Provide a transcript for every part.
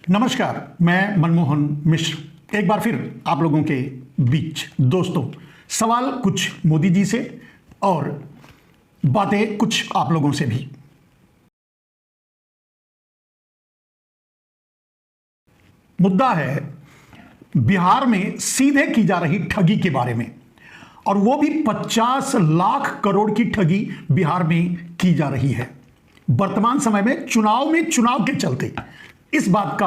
नमस्कार, मैं मनमोहन मिश्र एक बार फिर आप लोगों के बीच। दोस्तों, सवाल कुछ मोदी जी से और बातें कुछ आप लोगों से भी। मुद्दा है बिहार में सीधे की जा रही ठगी के बारे में, और वो भी 50 लाख करोड़ की ठगी बिहार में की जा रही है वर्तमान समय में चुनाव के चलते। इस बात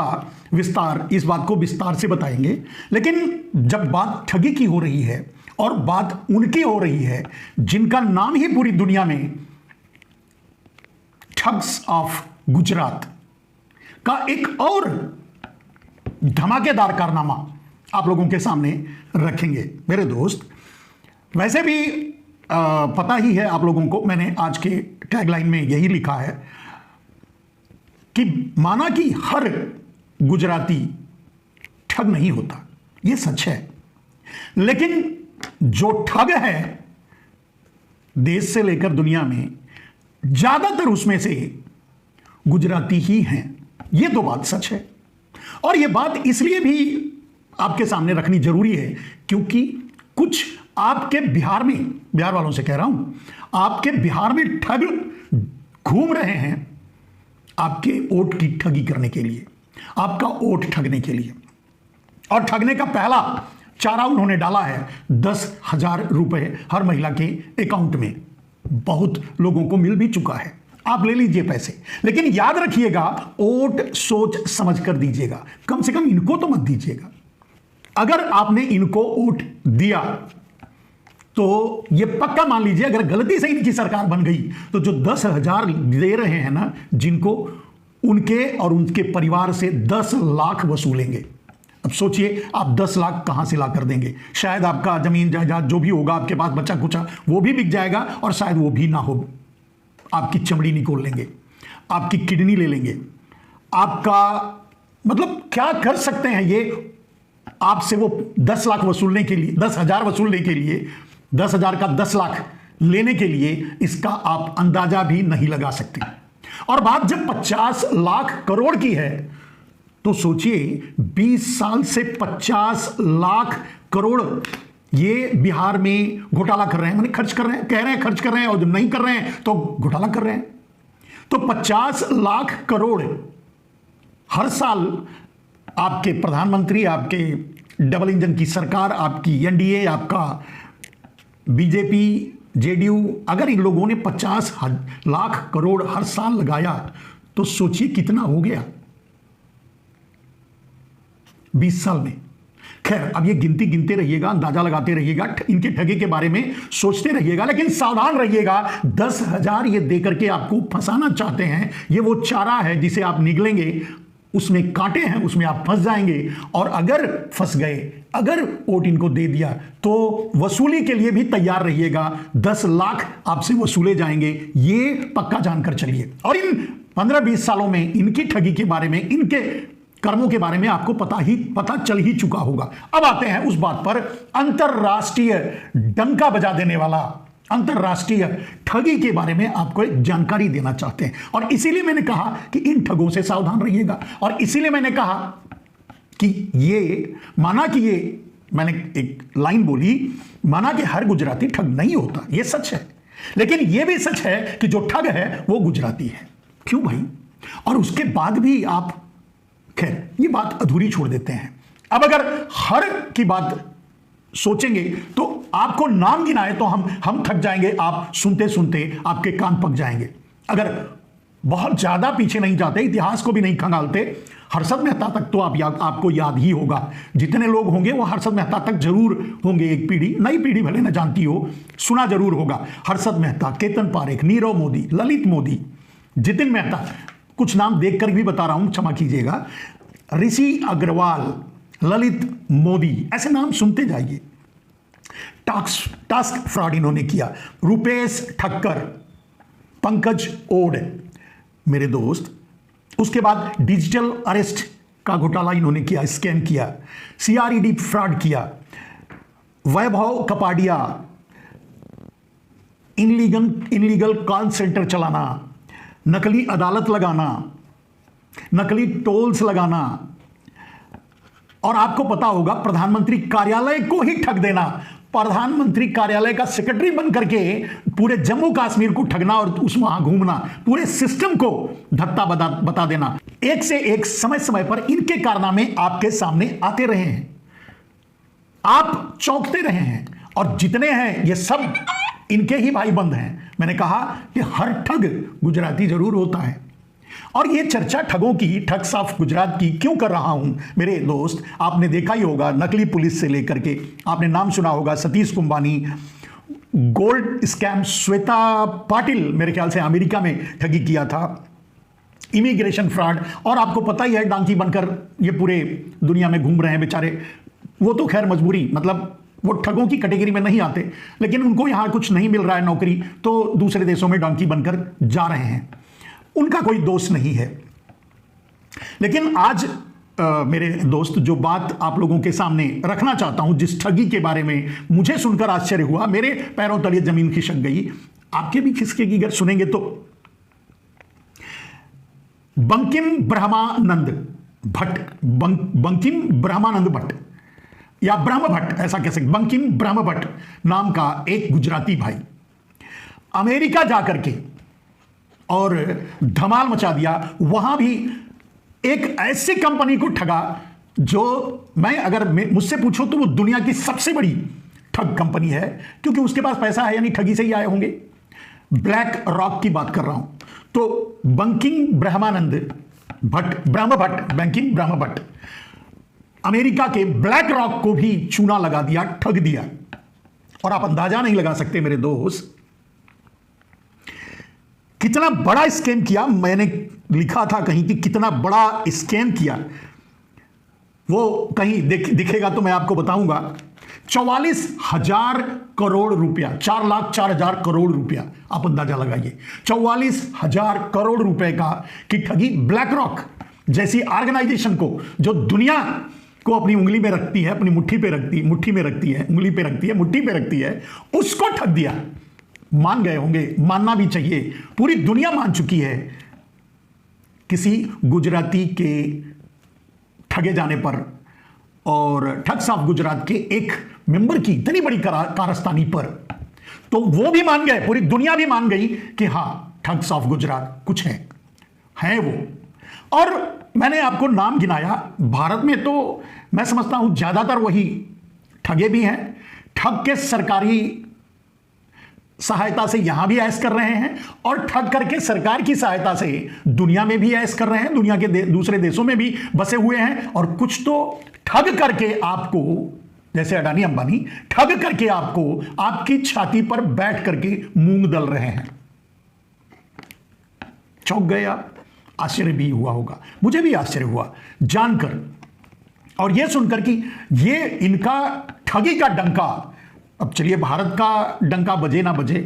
को विस्तार से बताएंगे। लेकिन जब बात ठगी की हो रही है और बात उनकी हो रही है जिनका नाम ही पूरी दुनिया में ठग्स ऑफ गुजरात का एक और धमाकेदार कारनामा आप लोगों के सामने रखेंगे। मेरे दोस्त, वैसे भी पता ही है आप लोगों को, मैंने आज के टैगलाइन में यही लिखा है कि माना कि हर गुजराती ठग नहीं होता, यह सच है, लेकिन जो ठग है देश से लेकर दुनिया में, ज्यादातर उसमें से गुजराती ही हैं। यह तो बात सच है, और यह बात इसलिए भी आपके सामने रखनी जरूरी है क्योंकि कुछ आपके बिहार वालों से कह रहा हूं, आपके बिहार में ठग घूम रहे हैं आपके वोट की ठगी करने के लिए, आपका वोट ठगने के लिए। और ठगने का पहला चारा उन्होंने डाला है 10,000 रुपए हर महिला के अकाउंट में। बहुत लोगों को मिल भी चुका है, आप ले लीजिए पैसे, लेकिन याद रखिएगा वोट सोच समझ कर दीजिएगा, कम से कम इनको तो मत दीजिएगा। अगर आपने इनको वोट दिया तो ये पक्का मान लीजिए, अगर गलती से इनकी सरकार बन गई तो जो 10,000 दे रहे हैं ना जिनको, उनके और उनके परिवार से 10 लाख वसूलेंगे। अब सोचिए आप 10 लाख कहां से ला कर देंगे? शायद आपका जमीन जायदाद जो भी होगा आपके पास बचा कुचा वो भी बिक जाएगा, और शायद वो भी ना हो, आपकी चमड़ी निकोल लेंगे, आपकी किडनी ले लेंगे, आपका मतलब क्या कर सकते हैं ये आपसे। वो 10 लाख वसूलने के लिए, 10,000 वसूलने के लिए, 10,000 का 10 लाख लेने के लिए, इसका आप अंदाजा भी नहीं लगा सकते। और बात जब 50 लाख करोड़ की है तो सोचिए 20 साल से 50 लाख करोड़ ये बिहार में घोटाला कर रहे हैं, माने खर्च कर रहे हैं, कह रहे हैं खर्च कर रहे हैं, और जब नहीं कर रहे हैं तो घोटाला कर रहे हैं। तो 50 लाख करोड़ हर साल आपके प्रधानमंत्री, आपके डबल इंजन की सरकार, आपकी एनडीए, आपका बीजेपी, जेडीयू, अगर इन लोगों ने 50 लाख करोड़ हर साल लगाया तो सोचिए कितना हो गया 20 साल में। खैर, अब ये गिनती गिनते रहिएगा, अंदाजा लगाते रहिएगा, इनके ठगे के बारे में सोचते रहिएगा, लेकिन सावधान रहिएगा। 10,000 ये देकर के आपको फंसाना चाहते हैं, ये वो चारा है जिसे आप निगलेंगे, उसमें कांटे हैं, उसमें आप फंस जाएंगे। और अगर फंस गए, अगर वोट इनको दे दिया तो वसूली के लिए भी तैयार रहिएगा। 10 लाख आपसे वसूले जाएंगे, ये पक्का जानकर चलिए। और इन 15-20 सालों में इनकी ठगी के बारे में, इनके कर्मों के बारे में आपको पता चल ही चुका होगा। अब आते हैं उस बात पर, अंतरराष्ट्रीय डंका बजा देने वाला अंतरराष्ट्रीय ठगी के बारे में आपको एक जानकारी देना चाहते हैं। और इसीलिए मैंने कहा कि इन ठगों से सावधान रहिएगा, और इसीलिए मैंने कहा कि ये माना कि ये मैंने एक लाइन बोली, माना कि हर गुजराती ठग नहीं होता, ये सच है, लेकिन ये भी सच है कि जो ठग है वो गुजराती है। क्यों भाई? और उसके बाद भी आप, खैर ये बात अधूरी छोड़ देते हैं। अब अगर हर की बात सोचेंगे तो आपको नाम गिनाए तो हम थक जाएंगे, आप सुनते सुनते आपके कान पक जाएंगे। अगर बहुत ज्यादा पीछे नहीं जाते, इतिहास को भी नहीं खंगालते, हर्षद मेहता तक तो आपको याद ही होगा। जितने लोग होंगे वो हर्षद मेहता तक जरूर होंगे। एक पीढ़ी, नई पीढ़ी भले न जानती हो, सुना जरूर होगा। हर्षद मेहता, केतन पारेख, नीरव मोदी, ललित मोदी, जितिन मेहता, कुछ नाम देखकर भी बता रहा हूं, क्षमा कीजिएगा, ऋषि अग्रवाल, ललित मोदी, ऐसे नाम सुनते जाइए। टास्क फ्रॉड इन्होंने किया, रुपेश ठक्कर, पंकज ओड, मेरे दोस्त। उसके बाद डिजिटल अरेस्ट का घोटाला इन्होंने किया, स्कैम किया, सीआरईडी फ्रॉड किया, वैभव कपाडिया, इनलीगल कॉल सेंटर चलाना, नकली अदालत लगाना, नकली टोल्स लगाना, और आपको पता होगा प्रधानमंत्री कार्यालय को ही ठग देना, प्रधानमंत्री कार्यालय का सेक्रेटरी बन करके पूरे जम्मू कश्मीर को ठगना और उस वहां घूमना, पूरे सिस्टम को धत्ता बता देना। एक से एक समय समय पर इनके कारनामे आपके सामने आते रहे हैं, आप चौंकते रहे हैं, और जितने हैं ये सब इनके ही भाई बंद हैं। मैंने कहा कि हर ठग गुजराती जरूर होता है, और ये चर्चा ठगों की, ठग्स ऑफ गुजरात की क्यों कर रहा हूं मेरे दोस्त, आपने देखा ही होगा नकली पुलिस से लेकर के, आपने नाम सुना होगा सतीश कुंबानी, गोल्ड स्कैम, श्वेता पाटिल मेरे ख्याल से अमेरिका में ठगी किया था, इमिग्रेशन फ्रॉड, और आपको पता ही है डांकी बनकर ये पूरे दुनिया में घूम रहे हैं बेचारे। वो तो खैर मजबूरी, मतलब वो ठगों की कैटेगरी में नहीं आते, लेकिन उनको यहां कुछ नहीं मिल रहा है नौकरी, तो दूसरे देशों में डॉन्की बनकर जा रहे हैं, उनका कोई दोष नहीं है। लेकिन आज मेरे दोस्त जो बात आप लोगों के सामने रखना चाहता हूं, जिस ठगी के बारे में मुझे सुनकर आश्चर्य हुआ, मेरे पैरों तले जमीन खिसक गई, आपके भी खिसकेगी अगर सुनेंगे तो। बंकिम ब्रह्मानंद भट्ट, बंकिम ब्रह्मानंद भट्ट या ब्रह्म भट्ट, ऐसा कह सकते, बंकिम ब्रह्म भट्ट नाम का एक गुजराती भाई अमेरिका जाकर के और धमाल मचा दिया। वहां भी एक ऐसी कंपनी को ठगा जो मैं अगर मुझसे पूछो तो वो दुनिया की सबसे बड़ी ठग कंपनी है, क्योंकि उसके पास पैसा है, यानी ठगी से ही आए होंगे। ब्लैक रॉक की बात कर रहा हूं। तो बंकिम ब्रह्मानंद भट्ट, ब्रह्म भट्ट, बंकिम ब्रह्म भट्ट अमेरिका के ब्लैक रॉक को भी चूना लगा दिया, ठग दिया। और आप अंदाजा नहीं लगा सकते मेरे दोस्त कितना बड़ा स्कैम किया। मैंने लिखा था कहीं कि कितना बड़ा स्कैम किया, वो कहीं दिखेगा तो मैं आपको बताऊंगा। 44,000 करोड़ रुपया, 4,04,000 करोड़ रुपया, आप अंदाजा लगाइए, 44,000 करोड़ रुपए का की ठगी ब्लैक रॉक जैसी ऑर्गेनाइजेशन को, जो दुनिया को अपनी उंगली में रखती है, अपनी मुट्ठी पे रखती, मुट्ठी में रखती है, उंगली पे रखती है, मुट्ठी पे रखती है, उसको ठग दिया। मान गए होंगे, मानना भी चाहिए, पूरी दुनिया मान चुकी है किसी गुजराती के ठगे जाने पर, और ठग्स ऑफ गुजरात के एक मेंबर की इतनी बड़ी कारस्तानी पर, तो वो भी मान गए, पूरी दुनिया भी मान गई कि हां ठग्स ऑफ गुजरात कुछ है वो। और मैंने आपको नाम गिनाया, भारत में तो मैं समझता हूं ज्यादातर वही ठगे भी हैं, ठग के सरकारी सहायता से यहां भी ऐश कर रहे हैं, और ठग करके सरकार की सहायता से दुनिया में भी ऐश कर रहे हैं, दुनिया के दूसरे देशों में भी बसे हुए हैं। और कुछ तो ठग करके आपको, जैसे अडानी अंबानी, ठग करके आपको आपकी छाती पर बैठ करके मूंग दल रहे हैं। चौंक गए आप, आश्चर्य भी हुआ होगा, मुझे भी आश्चर्य हुआ जानकर और यह सुनकर कि ये इनका ठगी का डंका, अब चलिए भारत का डंका बजे ना बजे,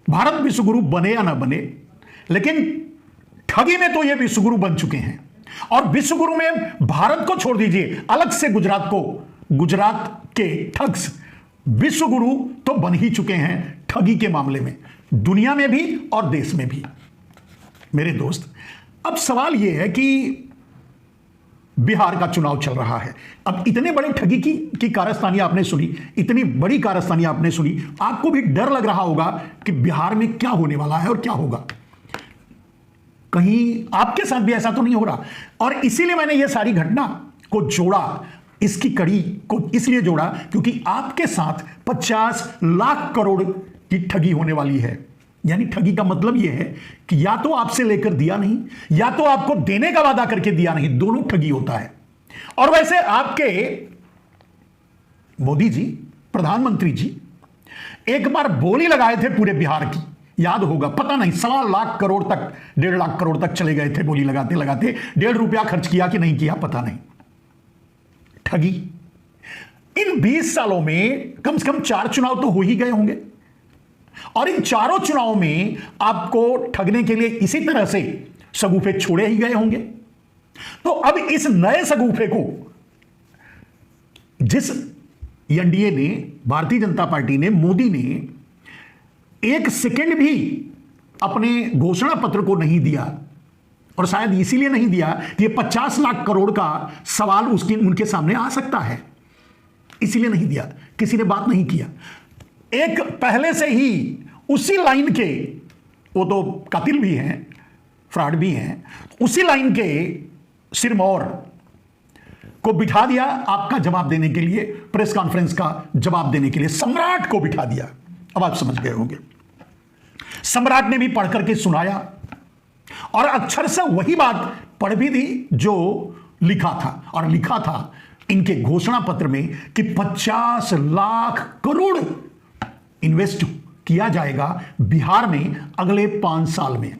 भारत विश्वगुरु बने या ना बने, लेकिन ठगी में तो ये विश्वगुरु बन चुके हैं। और विश्वगुरु में भारत को छोड़ दीजिए, अलग से गुजरात को, गुजरात के ठग्स विश्वगुरु तो बन ही चुके हैं ठगी के मामले में, दुनिया में भी और देश में भी। मेरे दोस्त, अब सवाल यह है कि बिहार का चुनाव चल रहा है, अब इतने बड़े ठगी की कारस्तानी आपने सुनी, इतनी बड़ी कारस्तानी आपने सुनी, आपको भी डर लग रहा होगा कि बिहार में क्या होने वाला है और क्या होगा, कहीं आपके साथ भी ऐसा तो नहीं हो रहा। और इसीलिए मैंने यह सारी घटना को जोड़ा, इसकी कड़ी को इसलिए जोड़ा क्योंकि आपके साथ 50 लाख करोड़ की ठगी होने वाली है। यानी ठगी का मतलब यह है कि या तो आपसे लेकर दिया नहीं, या तो आपको देने का वादा करके दिया नहीं, दोनों ठगी होता है। और वैसे आपके मोदी जी, प्रधानमंत्री जी, एक बार बोली लगाए थे पूरे बिहार की, याद होगा, पता नहीं 1.25 लाख करोड़ तक, 1.5 लाख करोड़ तक चले गए थे बोली लगाते लगाते, 1.5 रुपया खर्च किया कि नहीं किया पता नहीं। ठगी इन 20 सालों में कम से कम 4 चुनाव तो हो ही गए होंगे, और इन चारों चुनावों में आपको ठगने के लिए इसी तरह से सगुफे छोड़े ही गए होंगे। तो अब इस नए सगुफे को जिस एनडीए ने, भारतीय जनता पार्टी ने, मोदी ने 1 सेकंड भी अपने घोषणा पत्र को नहीं दिया, और शायद इसीलिए नहीं दिया कि ये 50 लाख करोड़ का सवाल उनके सामने आ सकता है, इसीलिए नहीं दिया, किसी ने बात नहीं किया। एक पहले से ही उसी लाइन के, वो तो कातिल भी हैं, फ्रॉड भी हैं, उसी लाइन के सिरमौर को बिठा दिया आपका जवाब देने के लिए, प्रेस कॉन्फ्रेंस का जवाब देने के लिए सम्राट को बिठा दिया। अब आप समझ गए होंगे, सम्राट ने भी पढ़ करके सुनाया और अक्षर से वही बात पढ़ भी दी जो लिखा था, और लिखा था इनके घोषणा पत्र में कि 50 लाख करोड़ इन्वेस्ट किया जाएगा बिहार में अगले 5 साल में।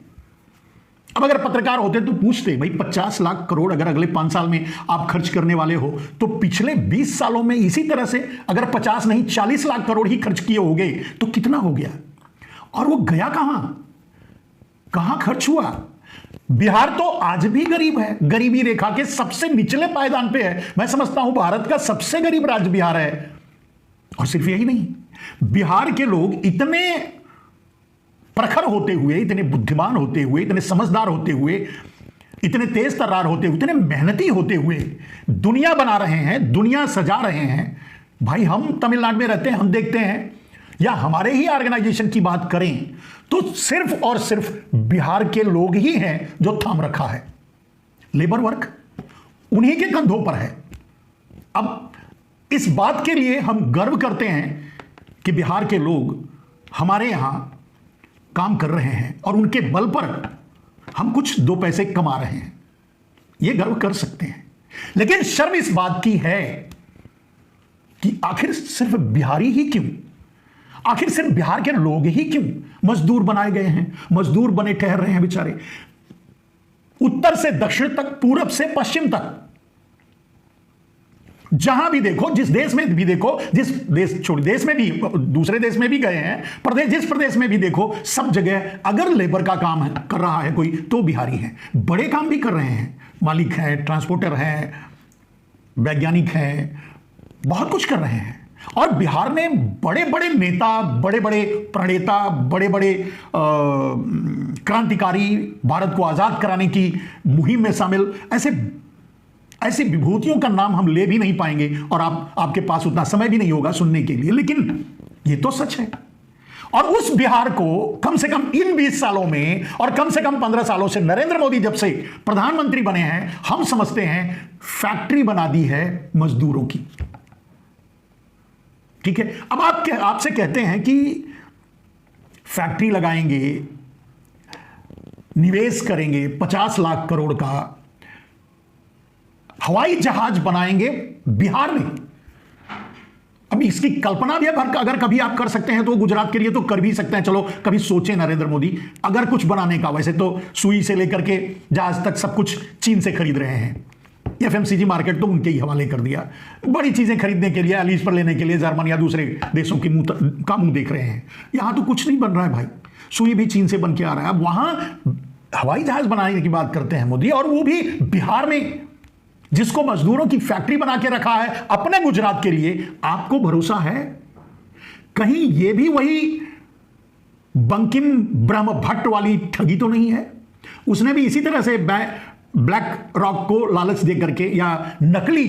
अब अगर पत्रकार होते तो पूछते, भाई 50 लाख करोड़ अगर अगले 5 साल में आप खर्च करने वाले हो तो पिछले 20 सालों में इसी तरह से अगर 50 नहीं 40 लाख करोड़ ही खर्च किए होंगे तो कितना हो गया, और वो गया कहां खर्च हुआ। बिहार तो आज भी गरीब है, गरीबी रेखा के सबसे निचले पायदान पे है। मैं समझता हूं भारत का सबसे गरीब राज्य बिहार है। और सिर्फ यही नहीं, बिहार के लोग इतने प्रखर होते हुए, इतने बुद्धिमान होते हुए, इतने समझदार होते हुए, इतने तेज तर्रार होते हुए, इतने मेहनती होते हुए दुनिया बना रहे हैं, दुनिया सजा रहे हैं। भाई हम तमिलनाडु में रहते हैं, हम देखते हैं, या हमारे ही ऑर्गेनाइजेशन की बात करें तो सिर्फ और सिर्फ बिहार के लोग ही हैं जो थाम रखा है। लेबर वर्क उन्हीं के कंधों पर है। अब इस बात के लिए हम गर्व करते हैं कि बिहार के लोग हमारे यहां काम कर रहे हैं और उनके बल पर हम कुछ 2 पैसे कमा रहे हैं, यह गर्व कर सकते हैं। लेकिन शर्म इस बात की है कि आखिर सिर्फ बिहारी ही क्यों, आखिर सिर्फ बिहार के लोग ही क्यों मजदूर बनाए गए हैं, मजदूर बने ठहर रहे हैं बेचारे। उत्तर से दक्षिण तक, पूरब से पश्चिम तक, जहां भी देखो, जिस देश में भी देखो, जिस देश छोड़ देश में भी, दूसरे देश में भी गए हैं, प्रदेश जिस प्रदेश में भी देखो, सब जगह अगर लेबर का काम कर रहा है कोई तो बिहारी है। बड़े काम भी कर रहे हैं, मालिक हैं, ट्रांसपोर्टर हैं, वैज्ञानिक हैं, बहुत कुछ कर रहे हैं। और बिहार ने बड़े बड़े नेता, बड़े बड़े प्रणेता, बड़े बड़े क्रांतिकारी, भारत को आजाद कराने की मुहिम में शामिल ऐसी विभूतियों का नाम हम ले भी नहीं पाएंगे, और आपके पास उतना समय भी नहीं होगा सुनने के लिए, लेकिन ये तो सच है। और उस बिहार को कम से कम इन 20 सालों में, और कम से कम 15 सालों से नरेंद्र मोदी जब से प्रधानमंत्री बने हैं, हम समझते हैं फैक्ट्री बना दी है मजदूरों की। ठीक है, अब आपसे कहते हैं कि फैक्ट्री लगाएंगे, निवेश करेंगे 50 लाख करोड़ का, हवाई जहाज बनाएंगे बिहार में। अब इसकी कल्पना भी अगर कभी आप कर सकते हैं तो गुजरात के लिए तो कर भी सकते हैं। चलो कभी सोचे नरेंद्र मोदी अगर कुछ बनाने का। वैसे तो सुई से लेकर के जहाज तक सब कुछ चीन से खरीद रहे हैं, एफएमसीजी मार्केट तो उनके ही हवाले कर दिया। बड़ी चीजें खरीदने के लिए, लीज पर लेने के लिए जर्मन या दूसरे देशों की मुंह देख रहे हैं। यहां तो कुछ नहीं बन रहा है भाई, सुई भी चीन से बन के आ रहा है। अब वहां हवाई जहाज बनाने की बात करते हैं मोदी, और वो भी बिहार में, जिसको मजदूरों की फैक्ट्री बना के रखा है अपने गुजरात के लिए। आपको भरोसा है कहीं ये भी वही बंकिम ब्रह्म भट्ट वाली ठगी तो नहीं है? उसने भी इसी तरह से ब्लैक रॉक को लालच दे करके या नकली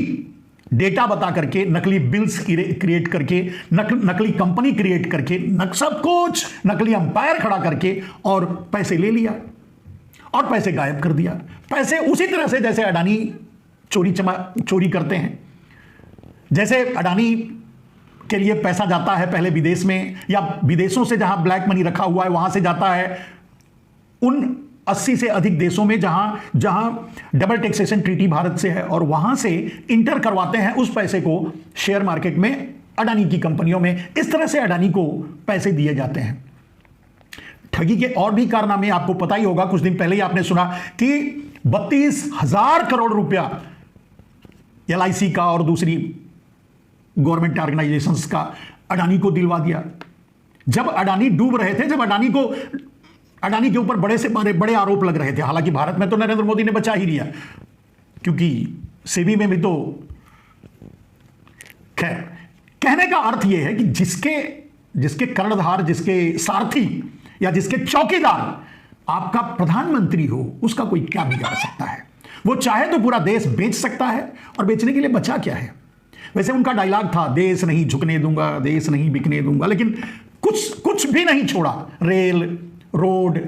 डेटा बता करके, नकली बिल्स क्रिएट करके, नकली कंपनी क्रिएट करके, सब कुछ नकली अंपायर खड़ा करके और पैसे ले लिया और पैसे गायब कर दिया। पैसे उसी तरह से जैसे अडानी चोरी करते हैं। जैसे अडानी के लिए पैसा जाता है पहले विदेश में, या विदेशों से जहां ब्लैक मनी रखा हुआ है वहां से जाता है उन 80 से अधिक देशों में जहां डबल टैक्सेशन ट्रीटी भारत से है, और वहां से इंटर करवाते हैं उस पैसे को शेयर मार्केट में, अडानी की कंपनियों में। इस तरह से अडानी को पैसे दिए जाते हैं। ठगी के और भी कारनामे आपको पता ही होगा। कुछ दिन पहले ही आपने सुना कि 32,000 करोड़ रुपया LIC का और दूसरी गवर्नमेंट ऑर्गेनाइजेशंस का अडानी को दिलवा दिया। जब अडानी डूब रहे थे, जब अडानी के ऊपर बड़े से बड़े आरोप लग रहे थे। हालांकि भारत में तो नरेंद्र मोदी ने बचा ही लिया, क्योंकि सेबी में भी तो, खैर, कहने का अर्थ यह है कि जिसके कर्णधार, जिसके सारथी या जिसके चौकीदार आपका प्रधानमंत्री हो, उसका कोई क्या बिगाड़ सकता है? वो चाहे तो पूरा देश बेच सकता है, और बेचने के लिए बचा क्या है? वैसे उनका डायलॉग था, देश नहीं झुकने दूंगा, देश नहीं बिकने दूंगा, लेकिन कुछ भी नहीं छोड़ा। रेल, रोड,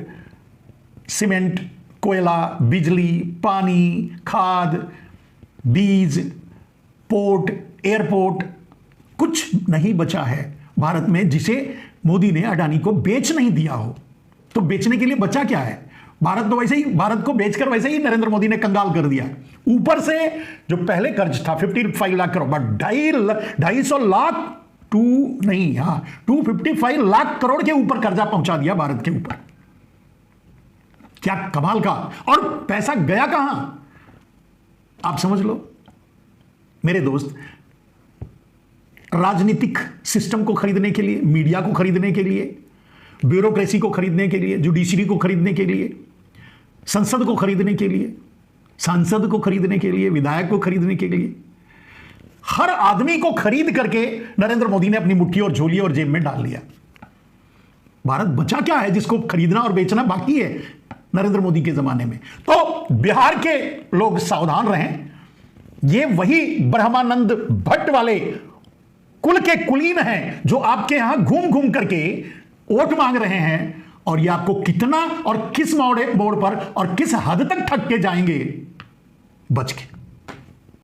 सीमेंट, कोयला, बिजली, पानी, खाद, बीज, पोर्ट, एयरपोर्ट, कुछ नहीं बचा है भारत में जिसे मोदी ने अडानी को बेच नहीं दिया हो। तो बेचने के लिए बचा क्या है? भारत तो वैसे ही, भारत को बेचकर वैसे ही नरेंद्र मोदी ने कंगाल कर दिया। ऊपर से जो पहले कर्ज था 55 लाख करोड़, बट 250 लाख 255 लाख करोड़ के ऊपर कर्जा पहुंचा दिया भारत के ऊपर। क्या कमाल का! और पैसा गया कहां, आप समझ लो मेरे दोस्त। राजनीतिक सिस्टम को खरीदने के लिए, मीडिया को खरीदने के लिए, ब्यूरोक्रेसी को खरीदने के लिए, जुडिशरी को खरीदने के लिए, संसद को खरीदने के लिए, सांसद को खरीदने के लिए, विधायक को खरीदने के लिए, हर आदमी को खरीद करके नरेंद्र मोदी ने अपनी मुट्ठी और झोली और जेब में डाल लिया। भारत बचा क्या है जिसको खरीदना और बेचना बाकी है नरेंद्र मोदी के जमाने में? तो बिहार के लोग सावधान रहें, ये वही ब्रह्मानंद भट्ट वाले कुल के कुलीन हैं जो आपके यहां घूम घूम करके वोट मांग रहे हैं, और ये आपको कितना और किस मोड़ पर और किस हद तक ठग के जाएंगे, बच के।